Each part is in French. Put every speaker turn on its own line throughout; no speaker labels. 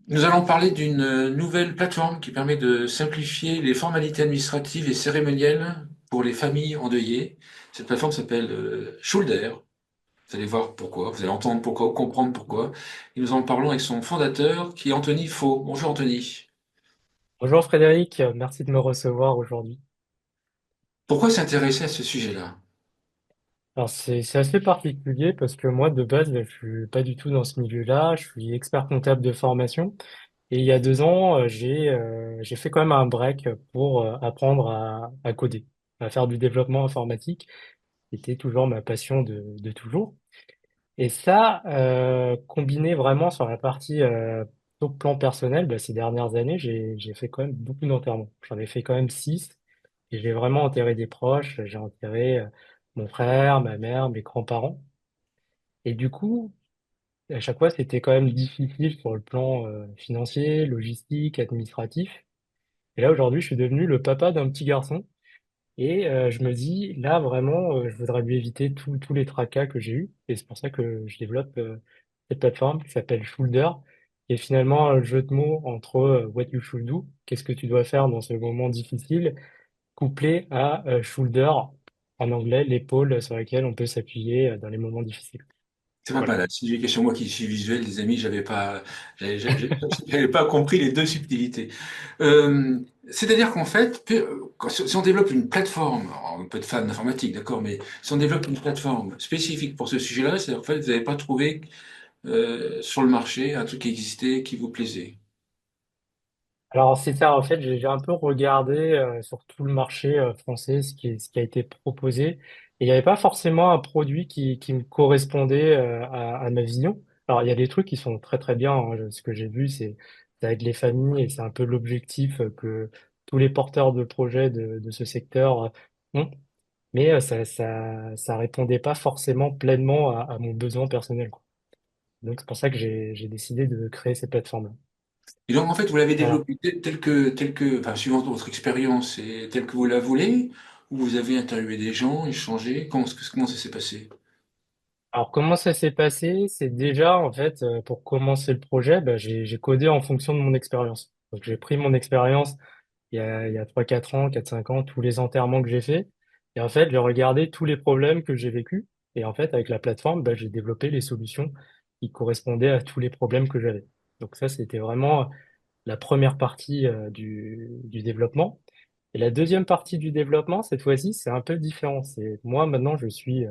Nous allons parler d'une nouvelle plateforme qui permet de simplifier les formalités administratives et cérémonielles pour les familles endeuillées. Cette plateforme s'appelle Shoulder. Vous allez voir pourquoi, vous allez entendre pourquoi, ou comprendre pourquoi. Et nous en parlons avec son fondateur qui est Anthony Faux. Bonjour Anthony.
Bonjour Frédéric, merci de me recevoir aujourd'hui.
Pourquoi s'intéresser à ce sujet-là?
Alors c'est assez particulier parce que moi de base je suis pas du tout dans ce milieu-là, je suis expert comptable de formation et il y a 2 ans j'ai fait quand même un break pour apprendre à coder, à faire du développement informatique, c'était toujours ma passion de toujours. Et ça combiné vraiment sur la partie au plan personnel, bah, ces dernières années j'ai fait quand même beaucoup d'enterrements. J'en ai fait quand même 6. Et j'ai vraiment enterré des proches, j'ai enterré mon frère, ma mère, mes grands-parents. Et du coup, à chaque fois, c'était quand même difficile sur le plan financier, logistique, administratif. Et là, aujourd'hui, je suis devenu le papa d'un petit garçon. Et je me dis, là, vraiment, je voudrais lui éviter tous les tracas que j'ai eus. Et c'est pour ça que je développe cette plateforme qui s'appelle Shoulder, qui est finalement un jeu de mots entre What you should do, qu'est-ce que tu dois faire dans ce moment difficile, couplé à shoulder, en anglais, l'épaule sur laquelle on peut s'appuyer dans les moments difficiles.
C'est pas
Voilà.
mal. Si j'ai question moi qui suis visuel, des amis, j'avais pas compris les deux subtilités. C'est-à-dire qu'en fait, si on développe une plateforme, alors, on peut être fan d'informatique, d'accord, mais si on développe une plateforme spécifique pour ce sujet-là, c'est en fait vous n'avez pas trouvé sur le marché un truc qui existait qui vous plaisait.
Alors c'est ça, en fait, j'ai un peu regardé sur tout le marché français ce qui a été proposé. Et il n'y avait pas forcément un produit qui me correspondait à ma vision. Alors il y a des trucs qui sont très très bien, hein. Ce que j'ai vu, c'est avec les familles et c'est un peu l'objectif que tous les porteurs de projets de ce secteur ont. Mais ça répondait pas forcément pleinement à mon besoin personnel, quoi. Donc c'est pour ça que j'ai décidé de créer cette plateforme-là.
Et donc en fait, vous l'avez
Voilà.
développé enfin, suivant votre expérience et tel que vous la voulez, ou vous avez interviewé des gens, échangé, comment ça s'est passé?
Alors comment ça s'est passé? C'est déjà en fait pour commencer le projet, bah, j'ai codé en fonction de mon expérience. Donc j'ai pris mon expérience il y a 3-4 ans, 4-5 ans, tous les enterrements que j'ai fait. Et en fait, j'ai regardé tous les problèmes que j'ai vécus. Et en fait, avec la plateforme, bah, j'ai développé les solutions qui correspondaient à tous les problèmes que j'avais. Donc ça, c'était vraiment la première partie du développement. Et la deuxième partie du développement, cette fois-ci, c'est un peu différent. C'est moi maintenant, je suis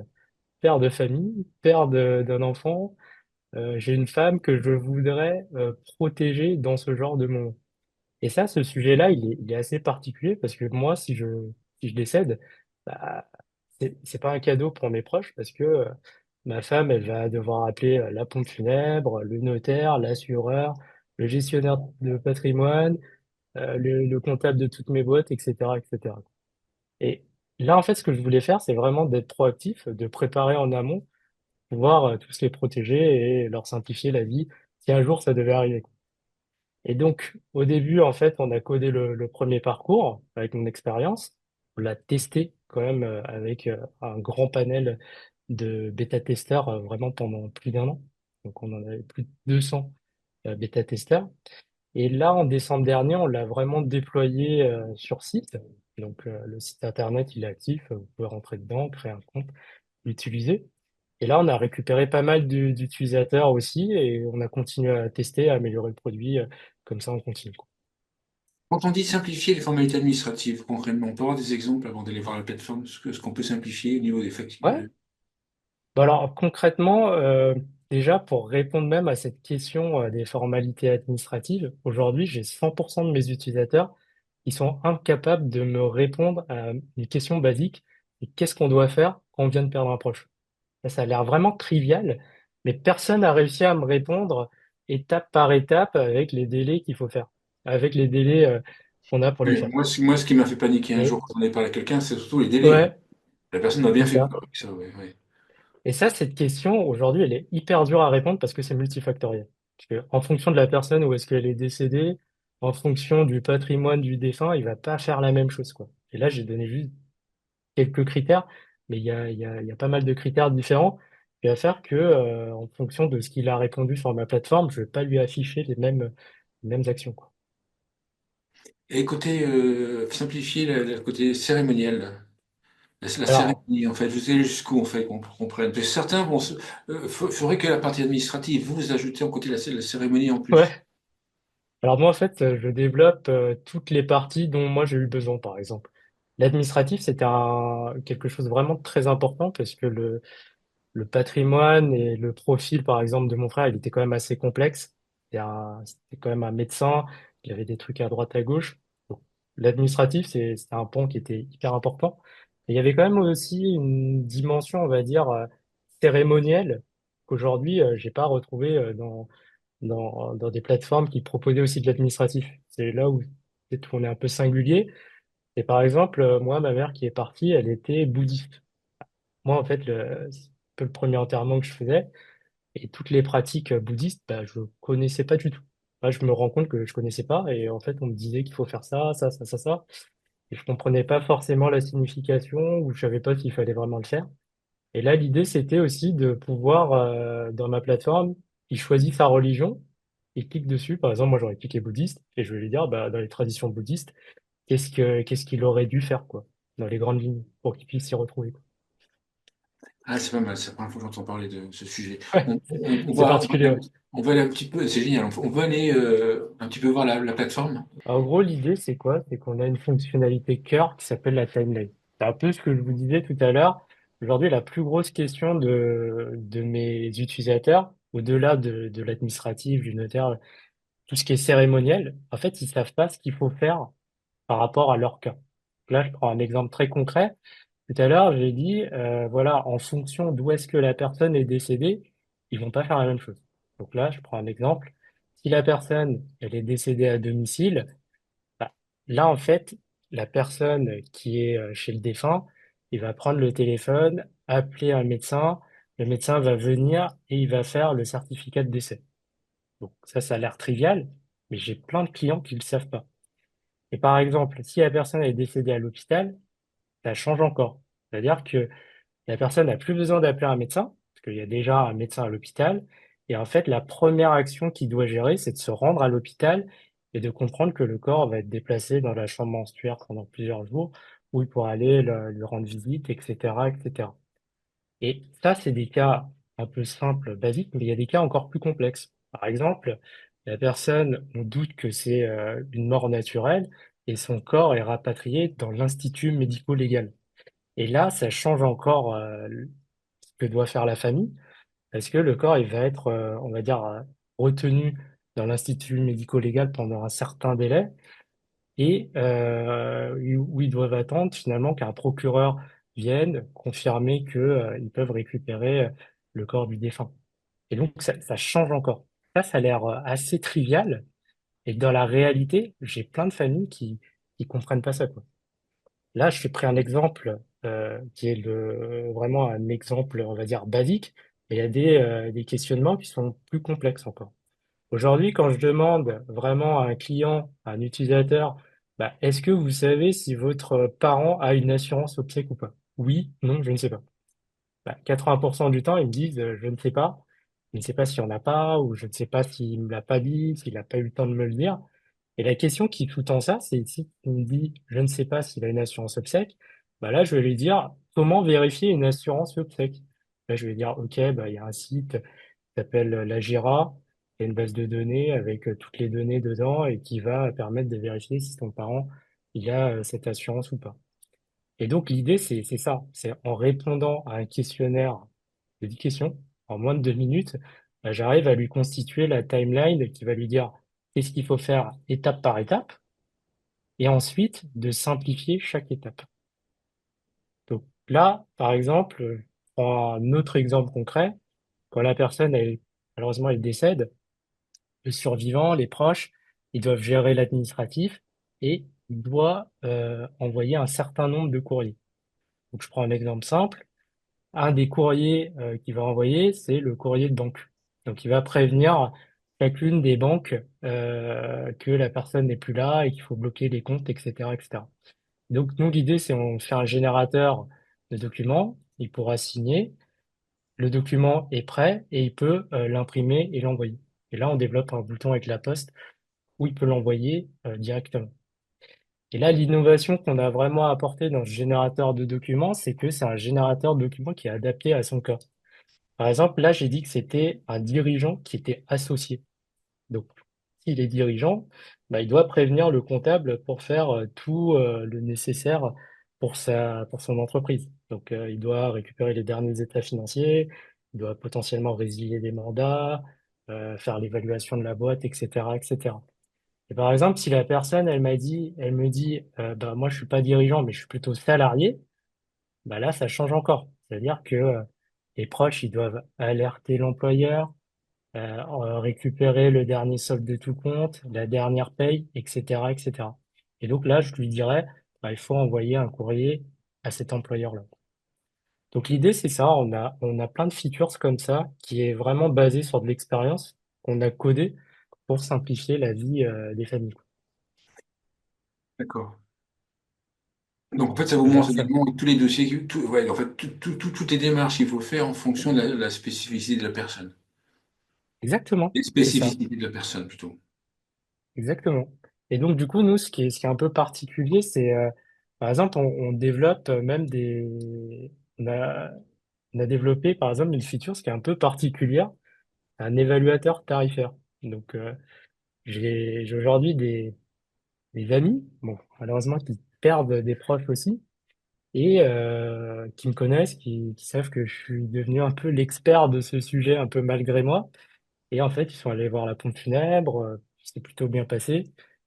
père de famille, d'un enfant. J'ai une femme que je voudrais protéger dans ce genre de moment. Et ça, ce sujet-là, il est assez particulier parce que moi, si je décède, bah, c'est pas un cadeau pour mes proches parce que ma femme, elle va devoir appeler la pompe funèbre, le notaire, l'assureur, le gestionnaire de patrimoine, le comptable de toutes mes boîtes, etc., etc. Et là, en fait, ce que je voulais faire, c'est vraiment d'être proactif, de préparer en amont, pouvoir tous les protéger et leur simplifier la vie si un jour ça devait arriver. Et donc, au début, en fait, on a codé le premier parcours avec mon expérience. On l'a testé quand même avec un grand panel de bêta-testeurs vraiment pendant plus d'1 an. Donc, on en avait plus de 200 bêta-testeurs. Et là, en décembre dernier, on l'a vraiment déployé sur site. Donc, le site internet, il est actif. Vous pouvez rentrer dedans, créer un compte, l'utiliser. Et là, on a récupéré pas mal d'utilisateurs aussi et on a continué à tester, à améliorer le produit. Comme ça, on continue, quoi.
Quand on dit simplifier les formalités administratives, concrètement, on peut avoir des exemples avant d'aller voir la plateforme, ce qu'on peut simplifier au niveau des
Ouais.
factures.
Bah alors, concrètement, déjà, pour répondre même à cette question des formalités administratives, aujourd'hui, j'ai 100% de mes utilisateurs qui sont incapables de me répondre à une question basique. Et qu'est-ce qu'on doit faire quand on vient de perdre un proche? Ça a l'air vraiment trivial, mais personne n'a réussi à me répondre étape par étape avec les délais qu'il faut faire, avec les délais qu'on a pour les
Oui,
faire.
moi, ce qui m'a fait paniquer un jour
Et
quand on est parlé à quelqu'un, c'est surtout les délais.
ouais,
La personne m'a bien
c'est
fait
ça.
peur avec ça, ouais, ouais.
Et ça, cette question, aujourd'hui, elle est hyper dure à répondre parce que c'est multifactoriel. Parce que, en fonction de la personne où est-ce qu'elle est décédée, en fonction du patrimoine du défunt, il va pas faire la même chose, quoi. Et là, j'ai donné juste quelques critères, mais il y a pas mal de critères différents qui va faire que, en fonction de ce qu'il a répondu sur ma plateforme, je vais pas lui afficher les mêmes les mêmes actions, quoi.
Et côté simplifier le côté cérémoniel, la
Alors,
cérémonie, en fait, vous allez jusqu'où, en fait, qu'on comprenne. Parce que certains vont ferait que la partie administrative, vous ajoutez en côté la cérémonie en plus.
ouais. Alors moi, en fait, je développe toutes les parties dont moi j'ai eu besoin, par exemple. L'administratif, c'était quelque chose vraiment de très important parce que le patrimoine et le profil, par exemple, de mon frère, il était quand même assez complexe. C'était quand même un médecin, il avait des trucs à droite, à gauche. Donc, l'administratif, c'était un point qui était hyper important. Et il y avait quand même aussi une dimension, on va dire, cérémonielle qu'aujourd'hui, j'ai pas retrouvé dans des plateformes qui proposaient aussi de l'administratif. C'est là où peut-être on est un peu singulier. Et par exemple, moi, ma mère qui est partie, elle était bouddhiste. Moi, en fait, c'est un peu le premier enterrement que je faisais. Et toutes les pratiques bouddhistes, bah, je connaissais pas du tout. Là, je me rends compte que je connaissais pas. Et en fait, on me disait qu'il faut faire ça, ça, ça, ça, ça. Et je comprenais pas forcément la signification ou je savais pas s'il fallait vraiment le faire. Et là, l'idée, c'était aussi de pouvoir, dans ma plateforme, il choisit sa religion, il clique dessus. Par exemple, moi, j'aurais cliqué bouddhiste et je vais lui dire, bah, dans les traditions bouddhistes, qu'est-ce qu'il aurait dû faire, quoi, dans les grandes lignes, pour qu'il puisse s'y retrouver, quoi.
Ah, c'est pas mal, c'est la première fois que j'entends parler de ce sujet.
Ouais,
On
c'est
va,
particulier, ouais.
on va aller un petit peu, c'est génial, on va aller un petit peu voir la plateforme.
En gros, l'idée, c'est quoi? C'est qu'on a une fonctionnalité cœur qui s'appelle la timeline. C'est un peu ce que je vous disais tout à l'heure. Aujourd'hui, la plus grosse question de mes utilisateurs, au-delà de l'administratif, du notaire, tout ce qui est cérémoniel, en fait, ils savent pas ce qu'il faut faire par rapport à leur cas. Là, je prends un exemple très concret. Tout à l'heure, j'ai dit, voilà, en fonction d'où est-ce que la personne est décédée, ils vont pas faire la même chose. Donc là, je prends un exemple. Si la personne, elle est décédée à domicile, bah, là, en fait, la personne qui est chez le défunt, il va prendre le téléphone, appeler un médecin, le médecin va venir et il va faire le certificat de décès. Donc ça a l'air trivial, mais j'ai plein de clients qui ne le savent pas. Et par exemple, si la personne est décédée à l'hôpital, ça change encore. C'est-à-dire que la personne n'a plus besoin d'appeler un médecin, parce qu'il y a déjà un médecin à l'hôpital. Et en fait, la première action qu'il doit gérer, c'est de se rendre à l'hôpital et de comprendre que le corps va être déplacé dans la chambre menstruaire pendant plusieurs jours, où il pourra aller lui rendre visite, etc., etc. Et ça, c'est des cas un peu simples, basiques, mais il y a des cas encore plus complexes. Par exemple, la personne, on doute que c'est une mort naturelle et son corps est rapatrié dans l'institut médico-légal. Et là, ça change encore ce que doit faire la famille, parce que le corps, il va être, on va dire, retenu dans l'institut médico-légal pendant un certain délai et où ils doivent attendre finalement qu'un procureur vienne confirmer que, ils peuvent récupérer le corps du défunt. Et donc, ça change encore. Ça a l'air assez trivial. Et dans la réalité, j'ai plein de familles qui comprennent pas ça, quoi. Là, je t'ai pris un exemple qui est vraiment un exemple, on va dire, basique. Mais il y a des questionnements qui sont plus complexes encore. Aujourd'hui, quand je demande vraiment à un client, à un utilisateur, bah, est-ce que vous savez si votre parent a une assurance obsèque ou pas? Oui, non, je ne sais pas. Bah, 80% du temps, ils me disent, je ne sais pas. Je ne sais pas s'il n'y en a pas, ou je ne sais pas s'il me l'a pas dit, s'il n'a pas eu le temps de me le dire. Et la question qui sous-tend ça, c'est si il me dit, je ne sais pas s'il a une assurance obsèque, bah là, je vais lui dire, comment vérifier une assurance obsèque? Là, je vais dire, OK, bah, il y a un site qui s'appelle l'Agira, il y a une base de données avec toutes les données dedans et qui va permettre de vérifier si ton parent, il a cette assurance ou pas. Et donc, l'idée, c'est ça. C'est en répondant à un questionnaire de 10 questions, en moins de 2 minutes, bah, j'arrive à lui constituer la timeline qui va lui dire qu'est-ce qu'il faut faire étape par étape, et ensuite de simplifier chaque étape. Donc là, par exemple, je prends un autre exemple concret. Quand la personne, malheureusement, elle décède, le survivant, les proches, ils doivent gérer l'administratif et il doit envoyer un certain nombre de courriers. Donc, je prends un exemple simple. Un des courriers qu'il va envoyer, c'est le courrier de banque. Donc, il va prévenir chacune des banques que la personne n'est plus là et qu'il faut bloquer les comptes, etc., etc. Donc, nous, l'idée, c'est on fait un générateur de documents. Il pourra signer. Le document est prêt et il peut l'imprimer et l'envoyer. Et là, on développe un bouton avec la poste ou il peut l'envoyer directement. Et là, l'innovation qu'on a vraiment apportée dans ce générateur de documents, c'est que c'est un générateur de documents qui est adapté à son cas. Par exemple, là, j'ai dit que c'était un dirigeant qui était associé. Donc, s'il est dirigeant, bah, il doit prévenir le comptable pour faire tout le nécessaire pour son entreprise. Donc, il doit récupérer les derniers états financiers, il doit potentiellement résilier des mandats, faire l'évaluation de la boîte, etc., etc. Et par exemple, si la personne, elle me dit, bah, moi, je suis pas dirigeant, mais je suis plutôt salarié, bah là, ça change encore. C'est-à-dire que les proches, ils doivent alerter l'employeur, récupérer le dernier solde de tout compte, la dernière paye, etc., etc. Et donc là, je lui dirais, bah, il faut envoyer un courrier à cet employeur-là. Donc l'idée, c'est ça. On a plein de features comme ça qui est vraiment basé sur de l'expérience qu'on a codé pour simplifier la vie, des familles.
D'accord. Donc, en fait, ça vous
Vers
montre
ça.
également tous les dossiers, ouais, en fait, toutes les démarches qu'il faut faire en fonction de la spécificité de la personne.
Exactement.
Les
C'est ça.
spécificités de la personne, plutôt.
Exactement. Et donc, du coup, nous, ce qui est un peu particulier, c'est, par exemple, on développe même on a développé, par exemple, une feature, ce qui est un peu particulière, un évaluateur tarifaire. Donc, j'ai aujourd'hui des amis, bon, malheureusement, qui perdent des proches aussi, et qui me connaissent, qui savent que je suis devenu un peu l'expert de ce sujet, un peu malgré moi. Et en fait, ils sont allés voir la pompe funèbre, c'est plutôt bien passé,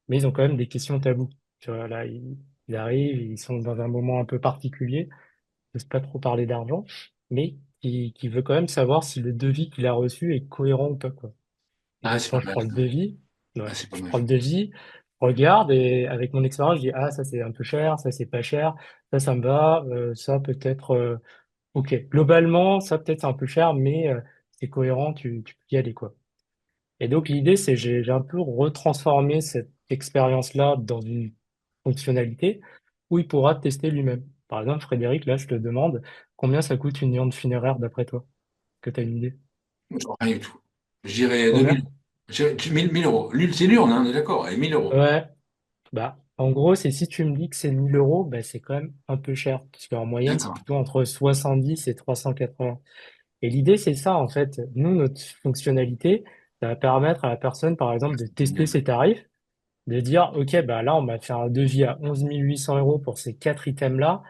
mais ils ont quand même des questions tabous. Tu vois, là, ils arrivent, ils sont dans un moment un peu particulier, ils n'osent pas trop parler d'argent, mais qui veut quand même savoir si le devis qu'il a reçu est cohérent ou pas, quoi. Et
Ah,
donc,
c'est
quand
pas
je
mal,
prends le
ça.
devis,
Ah,
ouais,
c'est pas
je
mal.
prends le devis, je regarde et avec mon expérience, je dis, ah, ça c'est un peu cher, ça c'est pas cher, ça me va, ça peut-être, ok. Globalement, ça peut-être c'est un peu cher, mais c'est cohérent, tu peux y aller, quoi. Et donc l'idée, c'est j'ai un peu retransformé cette expérience-là dans une fonctionnalité où il pourra tester lui-même. Par exemple, Frédéric, là, je te demande combien ça coûte une urne funéraire d'après toi? Est-ce que tu as une idée?
Rien du tout. Je dirais 2000
Combien?
euros. 1000 euros. C'est l'urne, hein, on est d'accord, et 1000 euros.
Ouais, bah, en gros, c'est si tu me dis que c'est 1000 euros, bah, c'est quand même un peu cher, parce qu'en moyenne, c'est
D'accord.
plutôt entre 70 et 380. Et l'idée, c'est ça, en fait. Nous, notre fonctionnalité, ça va permettre à la personne, par exemple, de
C'est
tester
bien.
ses tarifs, de dire, OK, bah là, on m'a fait un devis à 11 800 euros pour ces quatre items-là.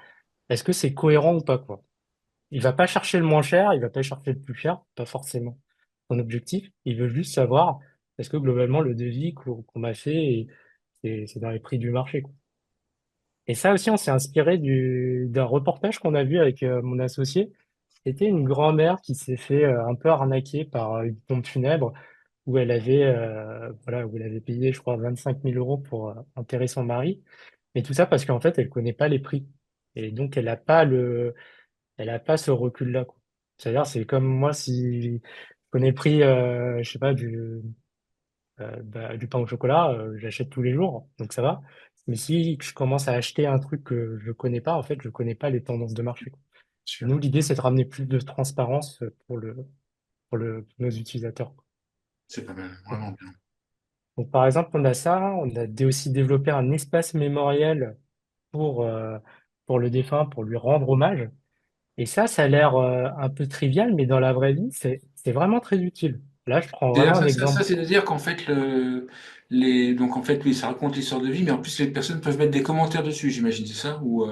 Est-ce que c'est cohérent ou pas, quoi? Il va pas chercher le moins cher, il va pas chercher le plus cher, pas forcément son objectif. Il veut juste savoir, est-ce que globalement, le devis qu'on m'a fait, c'est dans les prix du marché, quoi. Et ça aussi, on s'est inspiré d'un reportage qu'on a vu avec mon associé. C'était une grand-mère qui s'est fait un peu arnaquer par une pompe funèbre où elle avait, voilà, où elle avait payé, je crois, 25 000 euros pour enterrer son mari. Mais tout ça parce qu'en fait, elle connaît pas les prix. Et donc, elle a pas ce recul-là, quoi. C'est-à-dire, c'est comme moi, si je connais le prix, je sais pas, du pain au chocolat, j'achète tous les jours, donc ça va. Mais si je commence à acheter un truc que je connais pas, en fait, je connais pas les tendances de marché, quoi. Et
Sûr.
nous, l'idée, c'est de ramener plus de transparence pour nos utilisateurs, quoi.
C'est pas mal,
Donc,
vraiment bien.
par exemple, on a ça, aussi développé un espace mémoriel pour, euh, pour le défunt, pour lui rendre hommage. Et ça a l'air un peu trivial, mais dans la vraie vie, c'est vraiment très utile. Là, je prends
C'est-à-dire,
vraiment un exemple.
c'est-à-dire qu'en fait, donc en fait, oui, ça raconte l'histoire de vie, mais en plus, les personnes peuvent mettre des commentaires dessus, j'imagine, c'est ça? Ou,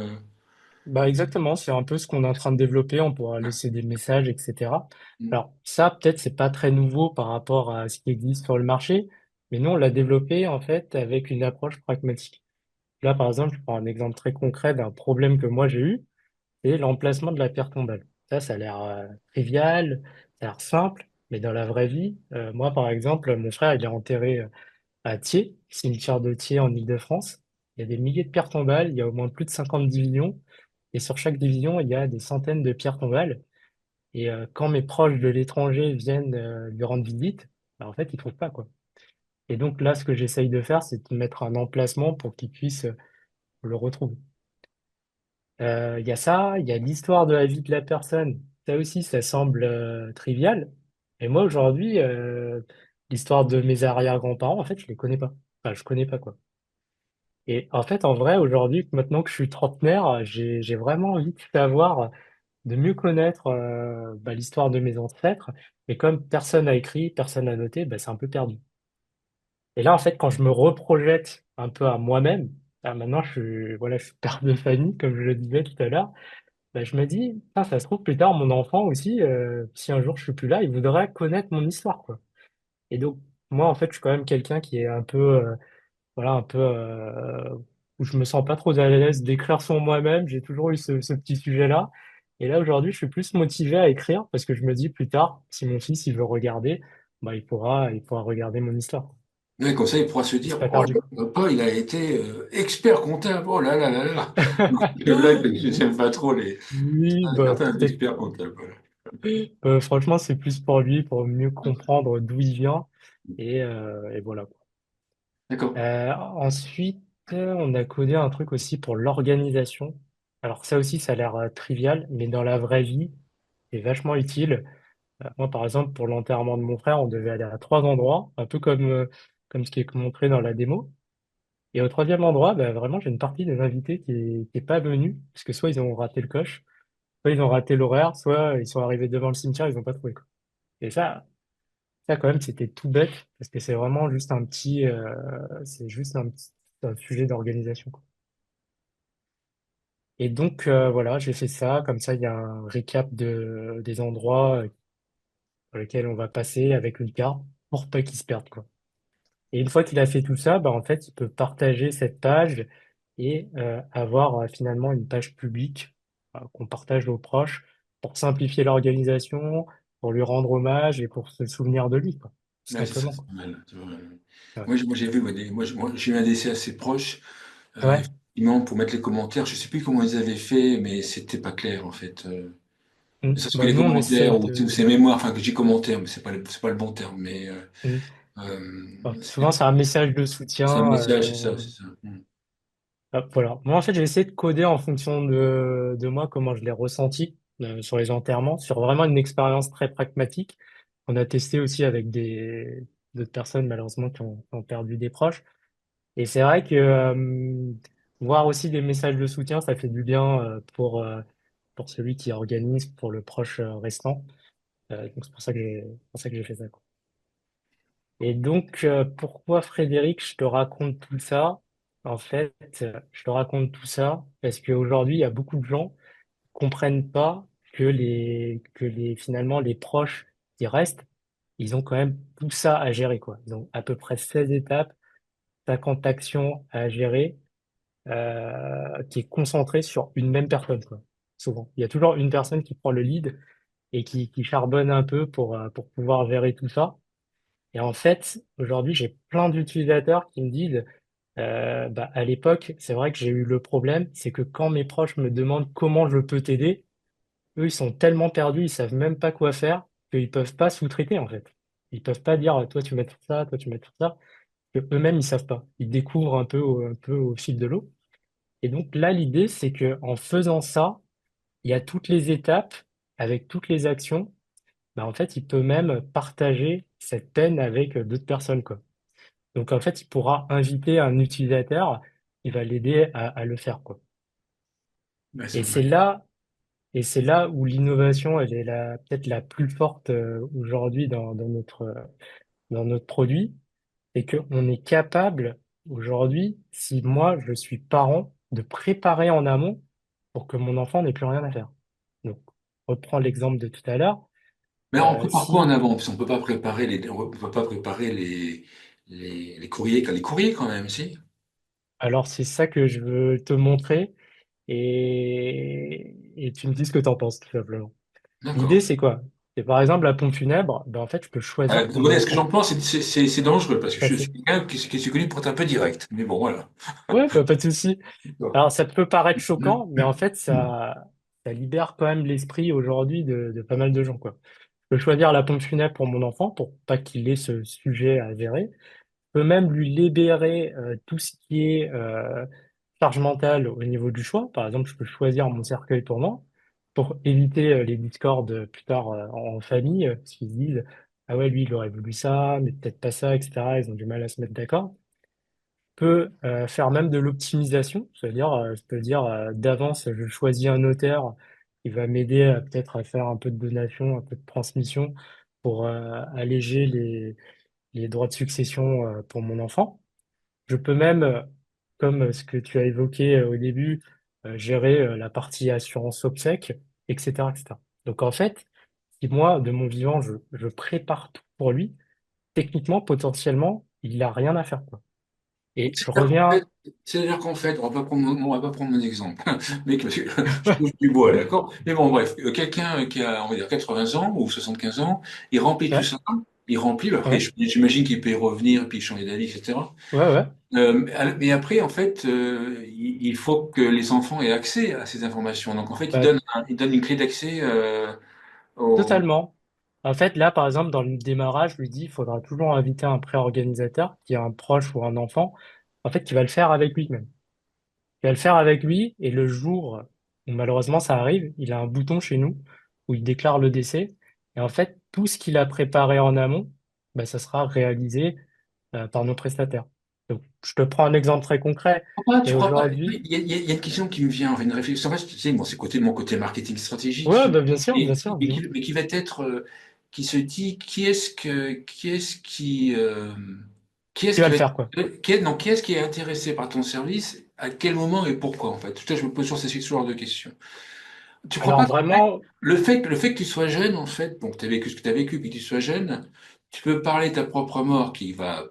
Bah exactement, c'est un peu ce qu'on est en train de développer. On pourra
ouais.
laisser des messages, etc.
Mm.
Alors ça, peut-être, c'est pas très nouveau par rapport à ce qui existe sur le marché, mais nous, on l'a développé en fait avec une approche pragmatique. Là, par exemple, je prends un exemple très concret d'un problème que moi j'ai eu, c'est l'emplacement de la pierre tombale. Ça a l'air trivial, ça a l'air simple, mais dans la vraie vie, moi, par exemple, mon frère, il est enterré à Thiers, cimetière de Thiers en Île-de-France. Il y a des milliers de pierres tombales, il y a au moins plus de 50 divisions. Et sur chaque division, il y a des centaines de pierres tombales. Et quand mes proches de l'étranger viennent lui rendre visite, bah, en fait, ils trouvent pas, quoi. Et donc là, ce que j'essaye de faire, c'est de mettre un emplacement pour qu'ils puissent le retrouver. Il y a ça, il y a l'histoire de la vie de la personne. Ça aussi, ça semble trivial. Et moi, aujourd'hui, l'histoire de mes arrière-grands-parents, en fait, je les connais pas. Enfin, je connais pas quoi. Et en fait, en vrai, aujourd'hui, maintenant que je suis trentenaire, j'ai vraiment envie de savoir, de mieux connaître l'histoire de mes ancêtres. Et comme personne n'a écrit, personne n'a noté, bah, c'est un peu perdu. Et là, en fait, quand je me reprojette un peu à moi-même, maintenant voilà, je suis père de famille, comme je le disais tout à l'heure, bah, je me dis, ah, ça se trouve plus tard, mon enfant aussi, si un jour je suis plus là, il voudrait connaître mon histoire, quoi. Et donc, moi, en fait, je suis quand même quelqu'un qui est un peu, voilà, un peu, où je me sens pas trop à l'aise d'écrire sur moi-même. J'ai toujours eu ce petit sujet-là. Et là, aujourd'hui, je suis plus motivé à écrire parce que je me dis plus tard, si mon fils, il veut regarder, bah, il pourra regarder mon histoire.
Ouais, comme ça, il pourra se
C'est
dire,
pas
oh,
perdu.
papa, il a été expert comptable. Oh là là là là. C'est vrai que je n'aime pas trop
Oui, bah,
certains
peut-être,
experts comptables. Voilà.
franchement, c'est plus pour lui, pour mieux comprendre d'où il vient. Et voilà.
D'accord.
Ensuite, on a codé un truc aussi pour l'organisation. Alors ça aussi, ça a l'air trivial, mais dans la vraie vie, c'est vachement utile. Moi, par exemple, pour l'enterrement de mon frère, on devait aller à trois endroits, un peu comme ce qui est montré dans la démo. Et au troisième endroit, bah, vraiment, j'ai une partie des invités qui est pas venue, parce que soit ils ont raté le coche, soit ils ont raté l'horaire, soit ils sont arrivés devant le cimetière, ils ont pas trouvé, quoi. Et ça, quand même, c'était tout bête, parce que c'est vraiment juste c'est juste un sujet d'organisation, quoi. Et donc, voilà, j'ai fait ça. Comme ça, il y a un récap des endroits sur lesquels on va passer avec une carte pour pas qu'ils se perdent, quoi. Et une fois qu'il a fait tout ça, bah, en fait, il peut partager cette page et avoir finalement une page publique qu'on partage aux proches pour simplifier l'organisation, pour lui rendre hommage et pour se souvenir de lui, quoi, tout
Ouais, c'est ça,
simplement,
c'est
quoi.
pas mal. C'est pas mal.
Ouais.
Moi, j'ai vu, moi, j'ai eu un décès assez proche.
Ouais.
Effectivement, pour mettre les commentaires, je sais plus comment ils avaient fait, mais c'était pas clair en fait.
Mm.
Ça, que
Bah,
les
nous, on essaye
commentaires ou
de.
ces mémoires, enfin que j'ai commentaires, mais c'est pas le bon terme, mais
Mm. Bon, souvent,
c'est
c'est un message de
un
soutien.
message, c'est ça, c'est ça.
Voilà. Moi, en fait, j'ai essayé de coder en fonction de moi, comment je l'ai ressenti sur les enterrements, sur vraiment une expérience très pragmatique. On a testé aussi avec d'autres personnes, malheureusement, qui ont perdu des proches. Et c'est vrai que voir aussi des messages de soutien, ça fait du bien pour celui qui organise, pour le proche restant. Donc, c'est pour ça que j'ai fait ça, quoi. Et donc, pourquoi Frédéric, je te raconte tout ça? En fait, je te raconte tout ça parce qu'aujourd'hui, il y a beaucoup de gens qui comprennent pas finalement, les proches qui restent, ils ont quand même tout ça à gérer, quoi. Ils ont à peu près 16 étapes, 50 actions à gérer, qui est concentrée sur une même personne, quoi. Souvent. Il y a toujours une personne qui prend le lead et qui charbonne un peu pour pouvoir gérer tout ça. Et en fait, aujourd'hui, j'ai plein d'utilisateurs qui me disent, à l'époque, c'est vrai que j'ai eu le problème, c'est que quand mes proches me demandent comment je peux t'aider, eux, ils sont tellement perdus, ils savent même pas quoi faire, qu'ils peuvent pas sous-traiter, en fait. Ils peuvent pas dire, toi, tu mets faire ça, toi, tu mets faire ça, que eux-mêmes, ils savent pas. Ils découvrent un peu au fil de l'eau. Et donc là, l'idée, c'est que en faisant ça, il y a toutes les étapes avec toutes les actions. En fait, il peut même partager cette peine avec d'autres personnes, quoi. Donc, en fait, il pourra inviter un utilisateur qui va l'aider à le faire, quoi.
Ouais,
Et
c'est
c'est
vrai.
là, et c'est là où l'innovation, elle est peut-être la plus forte aujourd'hui dans notre produit, c'est qu'on est capable aujourd'hui, si moi je suis parent, de préparer en amont pour que mon enfant n'ait plus rien à faire. Donc, reprends l'exemple de tout à l'heure.
Mais on prépare quoi en
Si,
avant? Parce qu'on peut pas préparer on peut pas préparer les courriers, les courriers quand même, si?
alors c'est ça que je veux te montrer et tu me dis ce que tu en penses, tout simplement. L'idée,
D'accord.
c'est quoi? C'est par exemple la pompe funèbre, en fait, je peux choisir
Voilà, ce que
pour
j'en pense, c'est dangereux parce que je suis
passer.
quelqu'un qui est connu pour être un peu direct. Mais bon, voilà.
Ouais, bah, pas de souci.
D'accord.
Alors, ça peut paraître choquant, mais en fait, ça libère quand même l'esprit aujourd'hui de pas mal de gens, quoi. Je peux choisir la pompe funèbre pour mon enfant pour pas qu'il ait ce sujet à gérer. Je peux même lui libérer tout ce qui est charge mentale au niveau du choix. Par exemple, je peux choisir mon cercueil tournant pour éviter les discords plus tard en famille, parce qu'ils se disent, ah ouais, lui, il aurait voulu ça, mais peut-être pas ça, etc. Ils ont du mal à se mettre d'accord. peux faire même de l'optimisation, c'est-à-dire, je peux dire d'avance, je choisis un notaire qui va m'aider peut-être à faire un peu de donation, un peu de transmission pour alléger les droits de succession pour mon enfant. Je peux même, comme ce que tu as évoqué au début, gérer la partie assurance obsèques, etc., etc. Donc en fait, si moi, de mon vivant, je prépare tout pour lui, techniquement, potentiellement, il n'a rien à faire, quoi. Et je
C'est-à-dire qu'en
reviens,
fait, on va pas prendre mon exemple, mais parce que je touche du bois, d'accord? Mais bon, bref, quelqu'un qui a, on va dire, 80 ans ou 75 ans, il remplit tout
ouais,
ça, il remplit, après,
ouais,
j'imagine qu'il peut y revenir, puis changer d'avis, etc.
ouais, ouais,
Mais après, en fait, il faut que les enfants aient accès à ces informations. Donc, en fait,
bah,
il donne une clé d'accès au...
totalement. En fait, là, par exemple, dans le démarrage, je lui dis, il faudra toujours inviter un pré-organisateur qui a un proche ou un enfant, en fait, qui va le faire avec lui-même. Il va le faire avec lui et le jour où malheureusement ça arrive, il a un bouton chez nous où il déclare le décès. Et en fait, tout ce qu'il a préparé en amont, bah, ça sera réalisé par nos prestataires. Donc, je te prends un exemple très concret. Et
Tu crois pas?
aujourd'hui,
Il y a une question qui me vient, enfin, une réflexion. En fait, tu sais, bon, c'est mon côté marketing stratégique,
ouais, bah, bien sûr, dis-moi.
mais qui va être, qui se dit, qui est-ce
Qui va
qui
le
va
faire, quoi.
non, qui est-ce qui est intéressé par ton service, à quel moment et pourquoi, en fait? Tout ça, je me pose sur ce genre de questions. Tu crois
Alors
pas qu'en fait,
vraiment,
le fait que tu sois jeune, en fait, bon, que tu as vécu ce que tu as vécu, puis que tu sois jeune, tu peux parler de ta propre mort qui va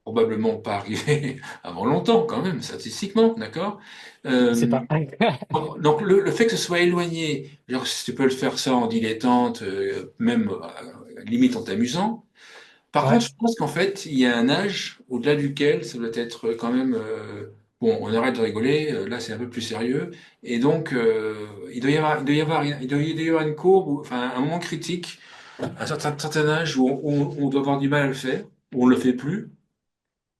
probablement pas arriver avant longtemps, quand même, statistiquement, d'accord?
c'est
Euh,
pas.
donc, le fait que ce soit éloigné, genre, si tu peux le faire ça en dilettante, même limite en t'amusant. Par contre,
Ouais.
je pense qu'en fait, il y a un âge au-delà duquel ça doit être quand même. Bon, on arrête de rigoler, là c'est un peu plus sérieux. Et donc, il doit y avoir, il doit y avoir une courbe, enfin un moment critique, un certain âge où on doit avoir du mal à le faire, où on ne le fait plus.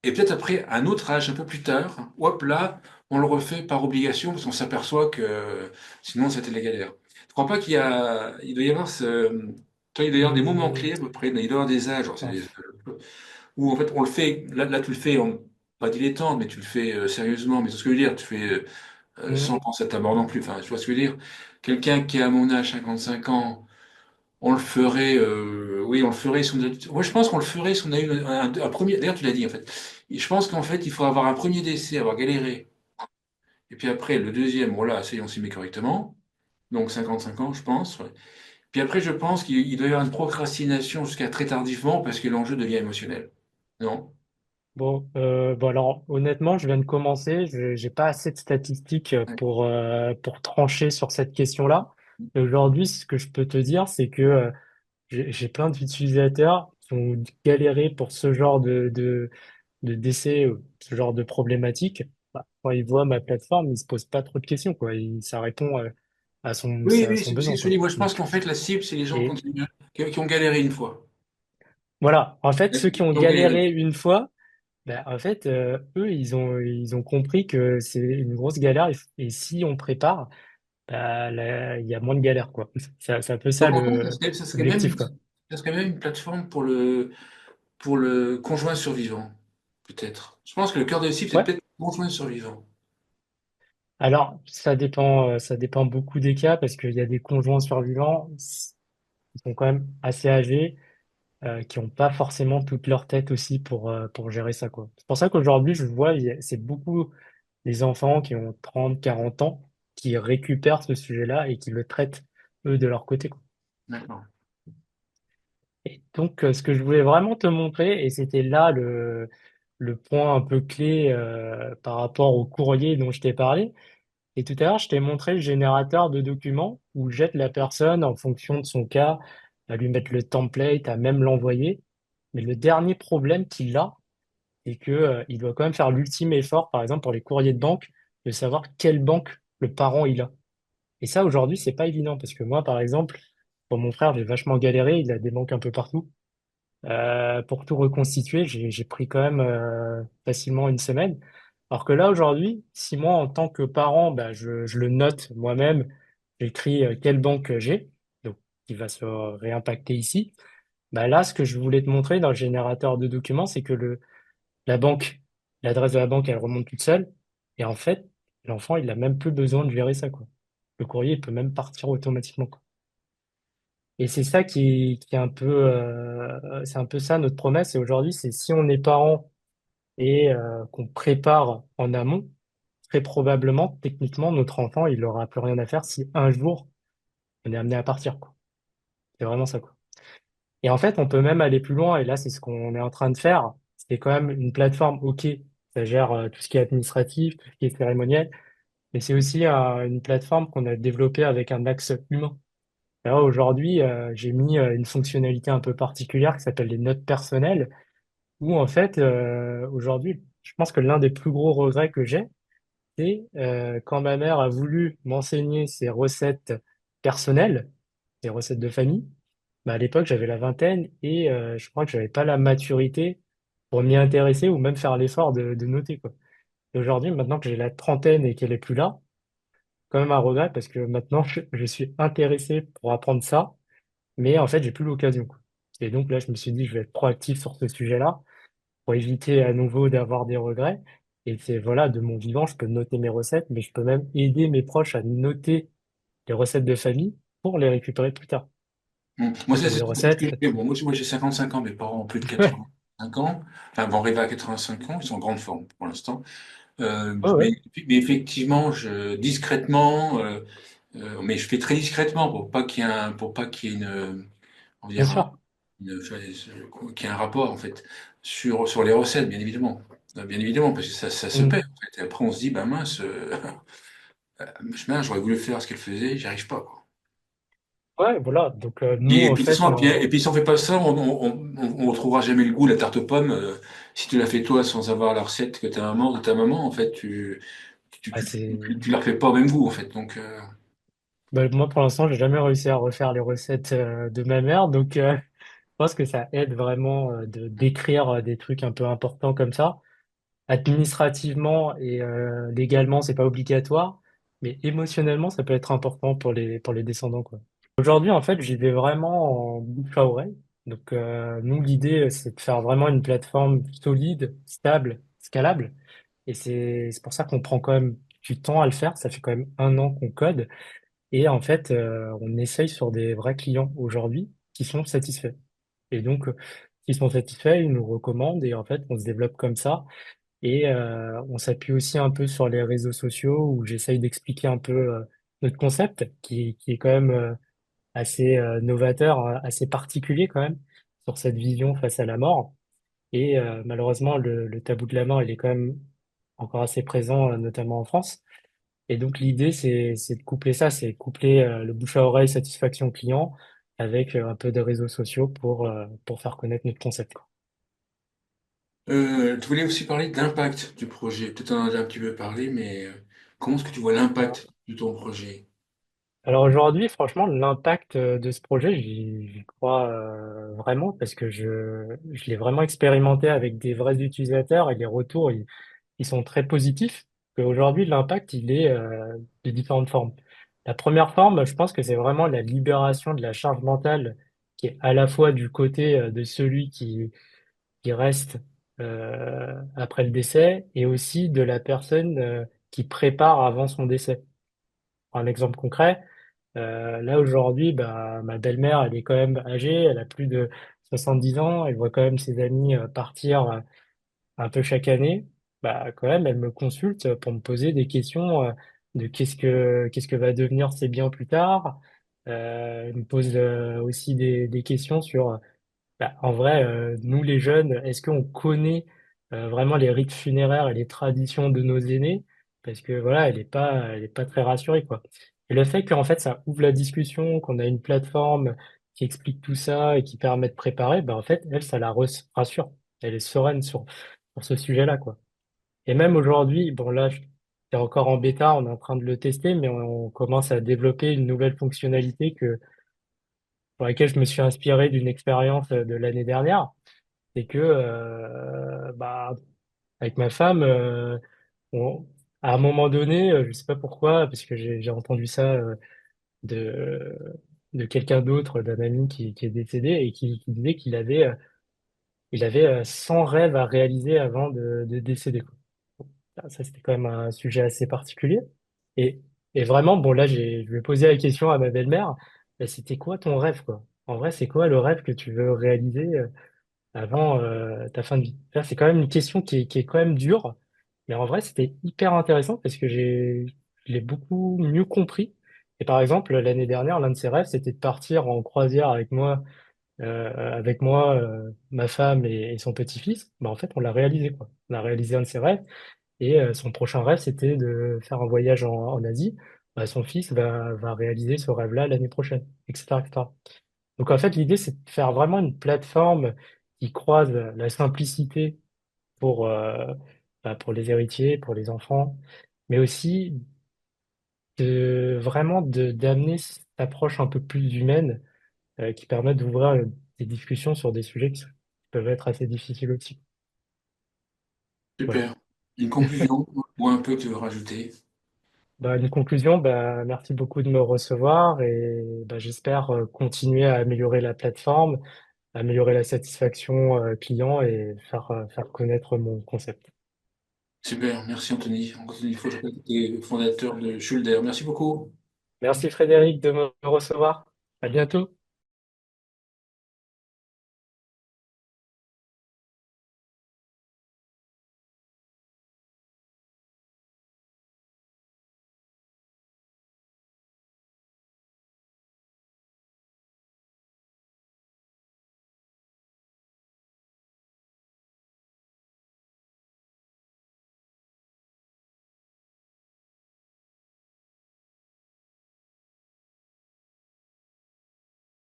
Et peut-être après, un autre âge, un peu plus tard, hop là, on le refait par obligation parce qu'on s'aperçoit que sinon c'était la galère. Je crois pas il doit y avoir il doit y avoir des moments
Hum,
clés à peu près, il doit y avoir des âges, genre,
ouais.
où en fait on le fait, là tu le fais, pas dilettante, mais tu le fais sérieusement, mais c'est ce que je veux dire, tu fais
Hum,
sans penser à ta mort non plus, enfin tu vois ce que je veux dire. Quelqu'un qui est à mon âge, 55 ans, on le ferait, oui, on le ferait si on a, moi je pense qu'on le ferait si on a eu un premier, d'ailleurs tu l'as dit en fait. Et je pense qu'en fait il faut avoir un premier décès, avoir galéré, et puis après le deuxième, bon là, ça y est, on s'y met correctement, donc 55 ans je pense. Ouais. Puis après je pense qu'il doit y avoir une procrastination jusqu'à très tardivement parce que l'enjeu devient émotionnel. Non?
bon, bon, alors honnêtement, je viens de commencer. J'ai pas assez de statistiques
Ouais.
pour trancher sur cette question-là. Et aujourd'hui, ce que je peux te dire, c'est que j'ai plein d'utilisateurs qui ont galéré pour ce genre de décès, ce genre de problématique. Bah, quand ils voient ma plateforme, ils se posent pas trop de questions, quoi. Ça répond
Oui,
à
oui,
son
c'est
besoin,
ce que je
quoi.
dis. Moi je pense
Donc,
qu'en fait la cible c'est les gens
et
qui ont galéré une fois.
voilà. En fait, ceux qui ont
Qui ont galéré.
galéré une fois, ben, en fait, eux, ils ont compris que c'est une grosse galère et si on prépare, bah, là, il y a moins de galères, quoi. C'est un peu ça
Donc en fait,
l'objectif, quoi.
ça serait même une plateforme pour le conjoint survivant, peut-être. Je pense que le cœur de cible, c'est
Ouais.
peut-être le conjoint survivant.
Alors, ça dépend beaucoup des cas parce qu'il y a des conjoints survivants qui sont quand même assez âgés, qui n'ont pas forcément toute leur tête aussi pour gérer ça, quoi. C'est pour ça qu'aujourd'hui, je vois, c'est beaucoup les enfants qui ont 30 40 ans qui récupèrent ce sujet-là et qui le traitent, eux, de leur côté, quoi.
D'accord.
Et donc, ce que je voulais vraiment te montrer, et c'était là le point un peu clé par rapport au courrier dont je t'ai parlé, et tout à l'heure, je t'ai montré le générateur de documents où j'aide la personne en fonction de son cas à lui mettre le template, à même l'envoyer. Mais le dernier problème qu'il a, c'est que, il doit quand même faire l'ultime effort, par exemple, pour les courriers de banque, de savoir quelle banque le parent il a. Et ça, aujourd'hui, c'est pas évident parce que moi, par exemple, pour mon frère, j'ai vachement galéré, il a des banques un peu partout. Pour tout reconstituer, j'ai pris quand même facilement une semaine. Alors que là, aujourd'hui, si moi, en tant que parent, bah, je le note moi-même, j'écris quelle banque j'ai, donc qui va se réimpacter ici. Bah là, ce que je voulais te montrer dans le générateur de documents, c'est que la banque L'adresse de la banque, elle remonte toute seule. Et en fait, l'enfant, il a même plus besoin de gérer ça, quoi. Le courrier, il peut même partir automatiquement, quoi. Et c'est ça qui est un peu, c'est un peu ça notre promesse. Et aujourd'hui, c'est si on est parent et qu'on prépare en amont, très probablement, techniquement, notre enfant, il aura plus rien à faire si un jour on est amené à partir, quoi. C'est vraiment ça, quoi. Et en fait, on peut même aller plus loin. Et là, c'est ce qu'on est en train de faire. C'est quand même une plateforme, OK, ça gère tout ce qui est administratif, tout ce qui est cérémoniel, mais c'est aussi une plateforme qu'on a développée avec un axe humain. Là, aujourd'hui, j'ai mis une fonctionnalité un peu particulière qui s'appelle les notes personnelles, où en fait, aujourd'hui, je pense que l'un des plus gros regrets que j'ai, c'est quand ma mère a voulu m'enseigner ses recettes personnelles, ses recettes de famille. Bah, à l'époque, j'avais la vingtaine et je crois que j'avais pas la maturité pour m'y intéresser ou même faire l'effort de noter, quoi. Et aujourd'hui, maintenant que j'ai la trentaine et qu'elle est plus là, quand même un regret parce que maintenant, je suis intéressé pour apprendre ça, mais en fait, j'ai plus l'occasion, quoi. Et donc là, je me suis dit, je vais être proactif sur ce sujet-là pour éviter à nouveau d'avoir des regrets. Et c'est, voilà, de mon vivant, je peux noter mes recettes, mais je peux même aider mes proches à noter les recettes de famille pour les récupérer plus tard.
Moi,
Ou les
ce que
recettes.
je fais. Bon, moi, j'ai 55 ans, mes parents ont plus de 85 ans, enfin, vont arriver à 85 ans, ils sont en grande forme pour l'instant.
Ouais, ouais,
Mais effectivement, discrètement, mais je fais très discrètement pour pas qu'il y ait on va
bien
dire
sûr.
qu'il y ait un rapport en fait sur les recettes, bien évidemment. Bien évidemment, parce que ça se
Mm.
perd en fait. Et après, on se dit, bah mince, j'aurais voulu faire ce qu'elle faisait, j'y arrive pas, quoi.
Ouais, voilà. Donc, nous,
Et
en
puis, de toute
fait,
façon, et puis si on fait pas ça, on retrouvera jamais le goût de la tarte aux pommes. Si tu l'as fait toi sans avoir la recette que de ta maman, en fait,
bah, c'est,
tu la refais pas au même goût, en fait. Donc,
bah, moi, pour l'instant, j'ai jamais réussi à refaire les recettes de ma mère. Donc, je pense que ça aide vraiment de d'écrire des trucs un peu importants comme ça. Administrativement et légalement, c'est pas obligatoire, mais émotionnellement, ça peut être important pour les descendants, quoi. Aujourd'hui, en fait, j'y vais vraiment en bouche à oreille. Donc, nous, l'idée, c'est de faire vraiment une plateforme solide, stable, scalable. Et c'est pour ça qu'on prend quand même du temps à le faire. Ça fait quand même un an qu'on code. Et en fait, on essaye sur des vrais clients aujourd'hui qui sont satisfaits. Et donc, s'ils sont satisfaits, ils nous recommandent. Et en fait, on se développe comme ça. Et on s'appuie aussi un peu sur les réseaux sociaux où j'essaye d'expliquer un peu notre concept qui est quand même assez novateur, assez particulier quand même sur cette vision face à la mort. Et malheureusement, le tabou de la mort, il est quand même encore assez présent, notamment en France. Et donc l'idée, c'est de coupler ça, c'est coupler le bouche à oreille, satisfaction client avec un peu de réseaux sociaux pour faire connaître notre concept, quoi.
tu voulais aussi parler de l'impact du projet. Peut-être en as un petit peu parlé, mais comment est-ce que tu vois l'impact de ton projet?
Alors aujourd'hui, franchement, l'impact de ce projet, j'y crois vraiment parce que je l'ai vraiment expérimenté avec des vrais utilisateurs et les retours, ils sont très positifs. Aujourd'hui, l'impact, il est de différentes formes. La première forme, je pense que c'est vraiment la libération de la charge mentale qui est à la fois du côté de celui qui reste après le décès et aussi de la personne qui prépare avant son décès. Un exemple concret. Là aujourd'hui, bah, ma belle-mère, elle est quand même âgée, elle a plus de 70 ans, elle voit quand même ses amis partir un peu chaque année. Bah, quand même, elle me consulte pour me poser des questions de qu'est-ce que va devenir ses biens plus tard. Elle me pose aussi des questions sur bah, en vrai, nous les jeunes, est-ce qu'on connaît vraiment les rites funéraires et les traditions de nos aînés? Parce que voilà, elle est pas très rassurée, quoi. Et le fait qu'en fait ça ouvre la discussion, qu'on a une plateforme qui explique tout ça et qui permet de préparer, bah en fait, elle, ça la rassure. Elle est sereine sur ce sujet-là, quoi. Et même aujourd'hui, bon là, c'est encore en bêta, on est en train de le tester, mais on commence à développer une nouvelle fonctionnalité pour laquelle je me suis inspiré d'une expérience de l'année dernière. C'est que bah, avec ma femme, on- à un moment donné, je sais pas pourquoi, parce que j'ai entendu ça de quelqu'un d'autre, d'un ami qui est décédé et qui disait qu'il avait il avait 100 rêves à réaliser avant de décéder, quoi. Ça, c'était quand même un sujet assez particulier. Et, et vraiment, bon, là, je vais poser la question à ma belle-mère. Bah, c'était quoi ton rêve, quoi? En vrai, c'est quoi le rêve que tu veux réaliser avant ta fin de vie? Ça, c'est quand même une question qui est quand même dure. Mais en vrai, c'était hyper intéressant parce que je l'ai beaucoup mieux compris. Et par exemple, l'année dernière, l'un de ses rêves, c'était de partir en croisière avec moi, ma femme et son petit-fils. Bah, en fait, on l'a réalisé, quoi. On a réalisé un de ses rêves. Et son prochain rêve, c'était de faire un voyage en Asie. Bah, son fils va réaliser ce rêve-là l'année prochaine, etc., etc. Donc en fait, l'idée, c'est de faire vraiment une plateforme qui croise la simplicité pour, pour les héritiers, pour les enfants, mais aussi d'amener cette approche un peu plus humaine qui permet d'ouvrir des discussions sur des sujets qui peuvent être assez difficiles aussi. Voilà.
Super. Une conclusion ou un peu que tu veux rajouter?
Bah, une conclusion, bah, merci beaucoup de me recevoir et bah, j'espère continuer à améliorer la plateforme, améliorer la satisfaction client et faire connaître mon concept.
Super, merci Anthony. Anthony Faux, je rappelle que tu es fondateur de Schulder. Merci beaucoup.
Merci Frédéric de me recevoir. À bientôt.